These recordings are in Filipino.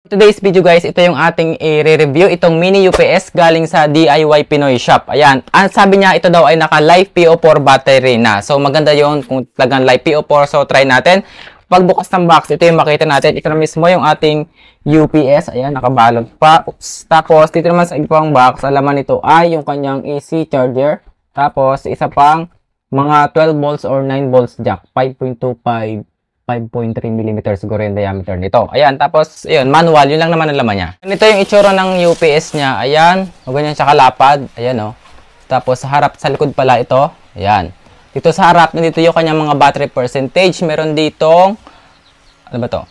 Today's video guys, ito yung ating i-review itong mini UPS galing sa DIY Pinoy Shop. Ayan, ang sabi niya ito daw ay naka live PO4 battery na. So maganda yon kung talagang live PO4. So try natin. Pagbukas ng box, ito yung makita natin. Ito na mismo yung ating UPS. Ayan, nakabalot pa. Oops. Tapos dito naman sa ibang box, alaman nito ay yung kanyang AC charger. Tapos isa pang mga 12 volts or 9 volts jack, 5.25 5.3mm siguro yung diameter nito. Ayan, tapos, ayun, manual. Yun lang naman ang laman niya. Ito yung itsura ng UPS niya. Ayan, o ganyan siya kalapad. Ayan, o. Tapos, sa harap, sa likod pala ito. Ayan. Dito sa harap, nandito yung kanyang mga battery percentage. Meron ditong, ano ba to?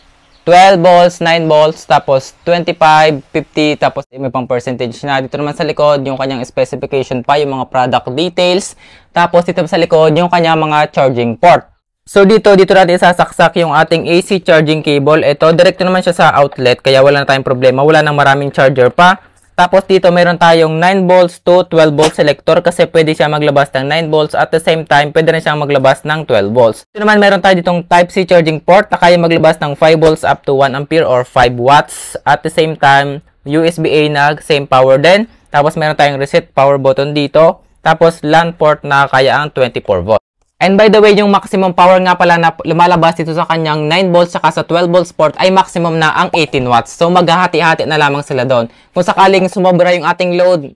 12 volts, 9 volts, tapos 25, 50, tapos may pang percentage na. Dito naman sa likod, yung kanyang specification pa, yung mga product details. Tapos, dito sa likod, yung kanyang mga charging port. So dito natin isasaksak yung ating AC charging cable. Ito, direkto naman siya sa outlet, kaya wala na tayong problema. Wala nang maraming charger pa. Tapos dito, meron tayong 9 volts to 12 volts selector kasi pwede siya maglabas ng 9 volts at the same time, pwede rin siyang maglabas ng 12 volts. Ito naman, meron tayo ditong Type-C charging port na kaya maglabas ng 5 volts up to 1 ampere or 5 watts. At the same time, USB-A na same power din. Tapos meron tayong reset power button dito. Tapos LAN port na kaya ang 24 volts. And by the way, yung maximum power nga pala na lumalabas dito sa kanyang 9 volts saka sa 12 volts port ay maximum na ang 18 watts. So maghahati-hati na lamang sila doon. Kung sakaling sumobra yung ating load,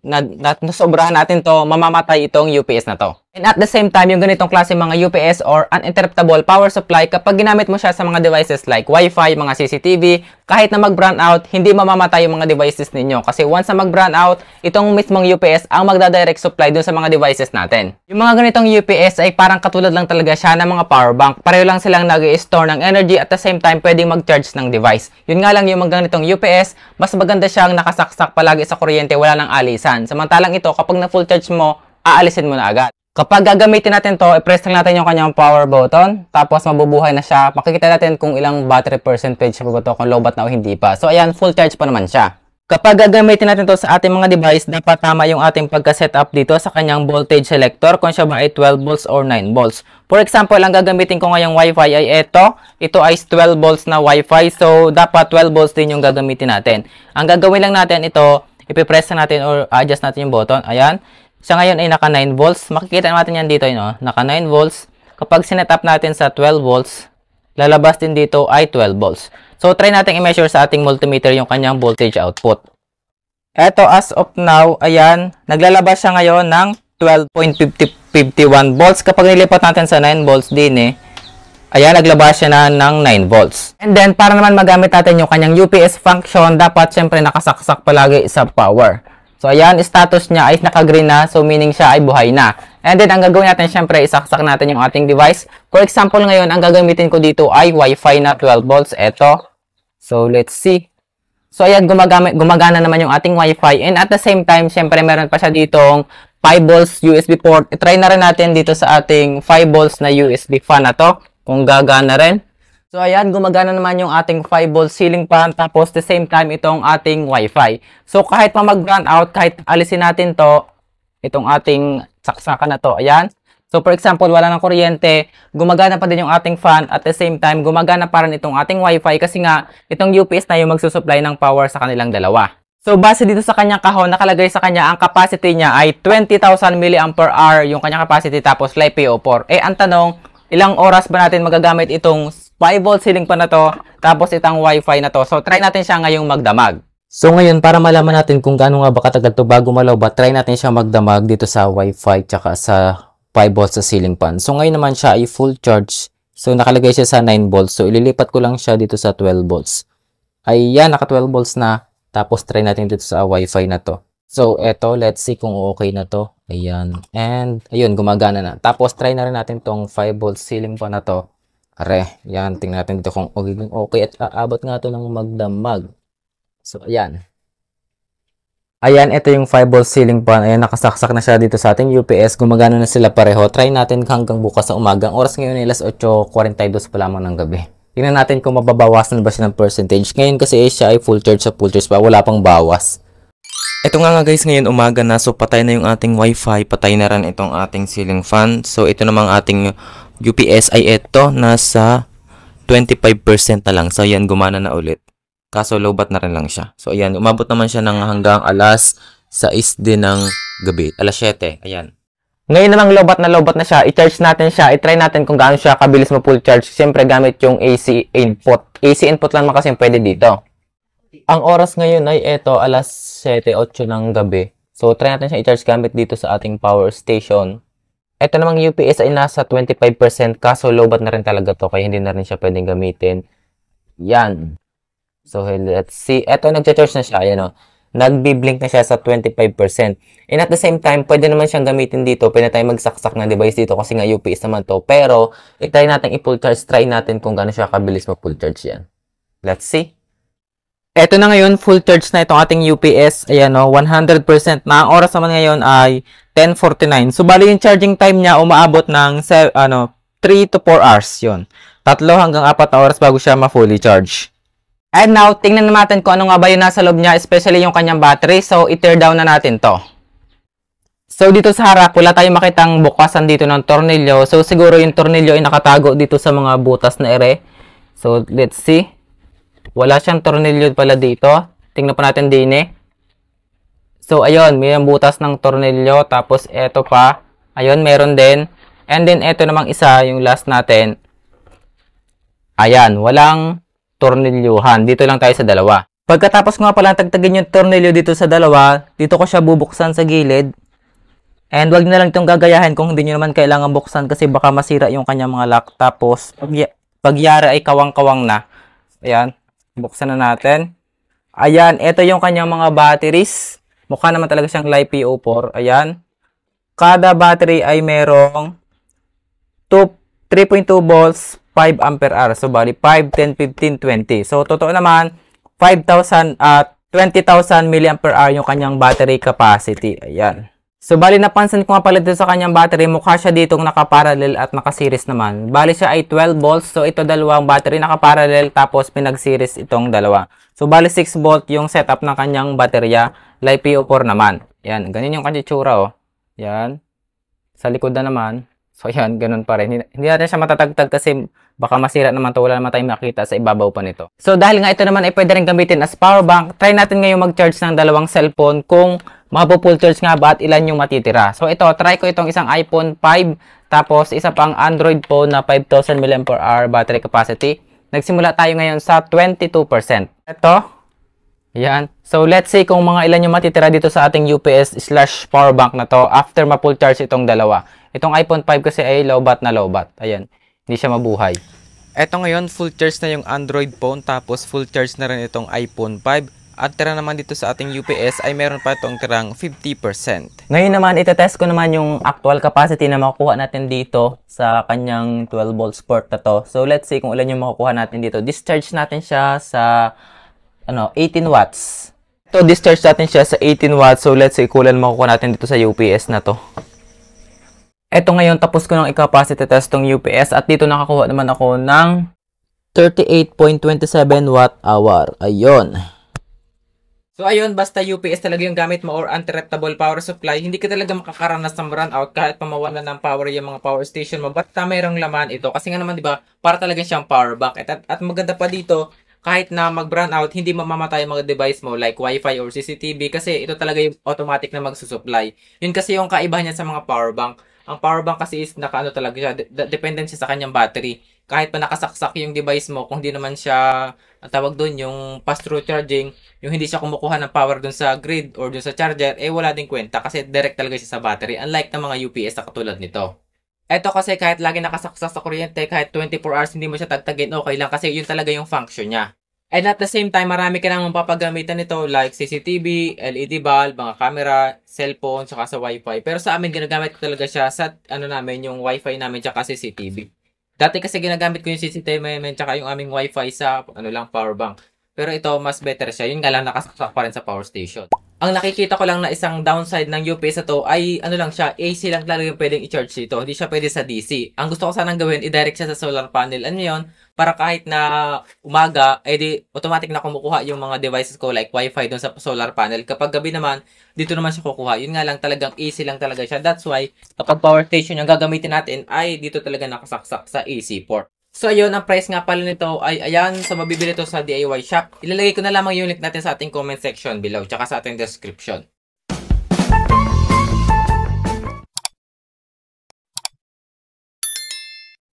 nasobrahan natin to, mamamatay itong UPS na to. And at the same time, yung ganitong klase mga UPS or uninterruptible power supply, kapag ginamit mo siya sa mga devices like Wi-Fi, mga CCTV, kahit na mag-brown out, hindi mamamatay yung mga devices ninyo. Kasi once na mag-brown out, itong mismong UPS ang magdadirect supply dun sa mga devices natin. Yung mga ganitong UPS ay parang katulad lang talaga siya ng mga power bank. Pareho lang silang nag-i-store ng energy at the same time pwedeng mag-charge ng device. Yun nga lang yung mga ganitong UPS, mas maganda siyang nakasaksak palagi sa kuryente, wala nang alisan. Samantalang ito, kapag na full charge mo, aalisin mo na agad. Kapag gagamitin natin to, i-press lang natin yung kanyang power button, tapos mabubuhay na siya. Makikita natin kung ilang battery percentage pa ba to, kung low bat na o hindi pa. So ayan, full charge pa naman siya. Kapag gagamitin natin to sa ating mga device, dapat tama yung ating pagka-setup dito sa kanyang voltage selector, kung siya ba ay 12 volts or 9 volts. For example, ang gagamitin ko ngayong Wi-Fi ay ito ay 12 volts na Wi-Fi, so dapat 12 volts din yung gagamitin natin. Ang gagawin lang natin ito, ipipress natin or adjust natin yung button, ayan. Siya ngayon ay naka 9 volts. Makikita natin yan dito, naka 9 volts. Kapag sinet up natin sa 12 volts, lalabas din dito ay 12 volts. So, try natin i-measure sa ating multimeter yung kanyang voltage output. Eto, as of now, ayan, naglalabas siya ngayon ng 12.51 volts. Kapag nilipat natin sa 9 volts din ayan, naglabas siya na ng 9 volts. And then, para naman magamit natin yung kanyang UPS function, dapat syempre nakasaksak palagi sa power. So, ayan, status niya ay naka-green na. So, meaning siya ay buhay na. And then, ang gagawin natin, syempre, isaksak natin yung ating device. For example, ngayon, ang gagamitin ko dito ay Wi-Fi na 12 volts. Eto. So, let's see. So, ayan, gumagana naman yung ating Wi-Fi. And at the same time, syempre, meron pa siya ditong 5 volts USB port. I-try na rin natin dito sa ating 5 volts na USB fan na to. Kung gagana rin. So, ayan, gumagana naman yung ating 5 volts ceiling fan, tapos the same time itong ating Wi-Fi. So, kahit pa mag-brown out, kahit alisin natin to, itong ating saksakan na to, ayan. So, for example, wala ng kuryente, gumagana pa din yung ating fan, at the same time, gumagana pa rin itong ating Wi-Fi kasi nga, itong UPS na yung magsusupply ng power sa kanilang dalawa. So, base dito sa kanyang kahon, nakalagay sa kanya, ang capacity niya ay 20,000 mAh yung kanyang capacity, tapos live PO4. Ang tanong, ilang oras ba natin magagamit itong 5 volt ceiling fan na to, tapos itang Wi-Fi na to. So, try natin siya ngayong magdamag. So, ngayon, para malaman natin kung gaano nga ba katagal to bago malawbat, try natin siya magdamag dito sa Wi-Fi tsaka sa 5 volts sa ceiling fan. So, ngayon naman siya ay full charge. So, nakalagay siya sa 9 volts. So, ililipat ko lang siya dito sa 12 volts. Ayan, naka 12 volts na. Tapos, try natin dito sa Wi-Fi na to. So, eto, let's see kung okay na to. Ayan. And, ayun, gumagana na. Tapos, try na rin natin tong 5 volts ceiling fan na to. Are, yan, tingnan natin dito kung okay at aabot nga ito ng magdamag. So, ayan. Ayan, ito yung 5 volt ceiling fan. Ayan, nakasaksak na siya dito sa ating UPS. Gumagana na sila pareho. Try natin hanggang bukas sa umaga. Ang oras ngayon ay alas 8:42 pa lamang ng gabi. Tingnan natin kung mababawasan ba siya ng percentage. Ngayon kasi siya ay full charge pa. Wala pang bawas. Ito nga guys, ngayon umaga na. So, patay na yung ating Wi-Fi. Patay na rin itong ating ceiling fan. So, ito namang ating UPS ay ito, nasa 25% na lang. So, yan, gumana na ulit. kaso lowbat na rin lang siya. So, ayan, umabot naman siya ng hanggang alas 6 din ng gabi. Alas 7, ayan. Ngayon namang lowbat na siya, i-charge natin siya, i-try natin kung gaano siya kabilis ma-full charge. Siyempre, gamit yung AC input. AC input lang naman kasi pwede dito. Ang oras ngayon ay eto, alas 7:08 ng gabi. So, try natin siya i-charge gamit dito sa ating power station. Ito namang UPS ay nasa 25%, kaso lowbat na rin talaga to, kaya hindi na rin siya pwedeng gamitin. Yan. So, let's see. Ito, nag-charge na siya. Ayan o. Nagbi-blink na siya sa 25%. And at the same time, pwede naman siyang gamitin dito. Pwede tayong magsaksak ng device dito kasi nga UPS naman to. Pero, i-try natin i-full charge. Try natin kung gaano siya kabilis ma-full charge yan. Let's see. Eto na ngayon, full charge na itong ating UPS. Ayan o, 100%. Na ang oras naman ngayon ay 10:49. So, bali yung charging time niya umaabot ng 3 to 4 hours yun. 3 hanggang 4 na oras bago siya ma-fully charge. And now, tingnan natin kung ano nga ba yung nasa loob niya, especially yung kanyang battery. So, i-tear down na natin to. So, dito sa harap, wala tayong makitang bukasan dito ng tornilyo. So, siguro yung tornilyo ay nakatago dito sa mga butas na ere. So, let's see. Wala siyang tornilyo pala dito. Tingnan pa natin din eh. So, ayun, may butas ng tornilyo. Tapos, eto pa. Ayun, meron din. And then, eto namang isa, yung last natin. Ayan, walang tornilyuhan. Dito lang tayo sa dalawa. Pagkatapos nga pala tagtagin yung tornilyo dito sa dalawa, dito ko siya bubuksan sa gilid. And wag na lang itong gagayahin kung hindi nyo naman kailangan buksan kasi baka masira yung kanyang mga lock. Tapos, pagyari ay kawang-kawang na. Ayan. Buksan na natin. Ayan, ito yung kanyang mga batteries. Mukha naman talaga siyang LiPo4. Ayan. Kada battery ay merong 3.2 volts, 5 ampere hour. So, bali 5, 10, 15, 20. So, totoo naman, 5,000 at 20,000 milliampere hour yung kanyang battery capacity. Ayan. So, bali napansin ko nga pala dito sa kanyang battery, mukha siya ditong nakaparallel at nakaseries naman. Bali siya ay 12 volts. So, ito dalawang battery nakaparallel tapos pinag-series itong dalawa. So, bali 6 volt yung setup ng kanyang baterya. LiPo4 naman. Yan, ganyan yung kanyang tsura oh. Yan. Sa likod na naman. So, yan, ganun pa rin. Hindi natin siya matatagtag kasi baka masira naman to. Wala naman tayong makita sa ibabaw pa nito. So, dahil nga ito naman ay pwede rin gamitin as power bank, try natin ngayon mag-charge ng dalawang cellphone kung mapo-full charge nga ba at ilan yung matitira. So, ito, try ko itong isang iPhone 5, tapos isa pang Android phone na 5,000 mAh battery capacity. Nagsimula tayo ngayon sa 22%. Ito, yan. So, let's see kung mga ilan yung matitira dito sa ating UPS/powerbank na to after ma-full charge itong dalawa. Itong iPhone 5 kasi ay lowbat na lowbat. Ayan, hindi siya mabuhay. Ito ngayon, full charge na yung Android phone, tapos full charge na rin itong iPhone 5. At tira naman dito sa ating UPS ay meron pa itong tirang 50%. Ngayon naman, itetest ko naman yung actual capacity na makukuha natin dito sa kanyang 12 volts port na to. So, let's see kung ilan yung makukuha natin dito. Discharge natin siya sa 18 watts. Ito, discharge natin siya sa 18 watts. So, let's see kung ilan makukuha natin dito sa UPS na to. Ito ngayon, tapos ko ng i-capacity test tong UPS at dito nakakuha naman ako ng 38.27 watt hour. Ayun. So, ayun, basta UPS talaga yung gamit mo or uninterruptible power supply, hindi ka talaga makakaranas ng brownout kahit pa mawalan ng power yung mga power station mo. Basta mayroong laman ito. Kasi nga naman, di ba, para talaga siyang power bank. At maganda pa dito, kahit na mag-brownout, hindi mamamatay yung mga device mo like Wi-Fi or CCTV kasi ito talaga yung automatic na magsusupply. Yun kasi yung kaibahan niya sa mga power bank. Ang power bank kasi is nakaano talaga siya, dependent siya sa kanyang battery. Kahit pa nakasaksak yung device mo, kung hindi naman siya, ang tawag doon, yung pass-through charging, yung hindi siya kumukuha ng power doon sa grid or doon sa charger, eh wala din kwenta kasi direct talaga siya sa battery. Unlike ng mga UPS na katulad nito. Eto kasi kahit lagi nakasaksak sa kuryente, kahit 24 hours hindi mo siya tagtagin, okay lang kasi yun talaga yung function niya. And at the same time, marami ka nang mapapagamitan nito like CCTV, LED bulb, mga camera, cellphone, saka sa Wi-Fi. Pero sa amin, ginagamit ko talaga siya sa namin, yung Wi-Fi namin, tsaka CCTV. Dati kasi ginagamit ko yung CCTV namin, tsaka yung aming Wi-Fi sa, power bank. Pero ito, mas better siya. Yun nga lang, nakasaksak pa rin sa power station. Ang nakikita ko lang na isang downside ng UPS na to ay, lang siya, AC lang talaga yung pwedeng i-charge dito. Hindi siya pwede sa DC. Ang gusto ko sanang gawin, i-direct siya sa solar panel. Ano yun? Para kahit na umaga, di automatic na kumukuha yung mga devices ko like Wi-Fi doon sa solar panel. Kapag gabi naman, dito naman siya kukuha. Yun nga lang talagang AC lang talaga siya. That's why, kapag power station yung gagamitin natin, ay dito talaga nakasaksak sa AC port. So, ayun, ang price nga pala nito ay, ayan, so mabibili ito sa DIY shop. Ilalagay ko na lamang yung link natin sa ating comment section below, tsaka sa ating description.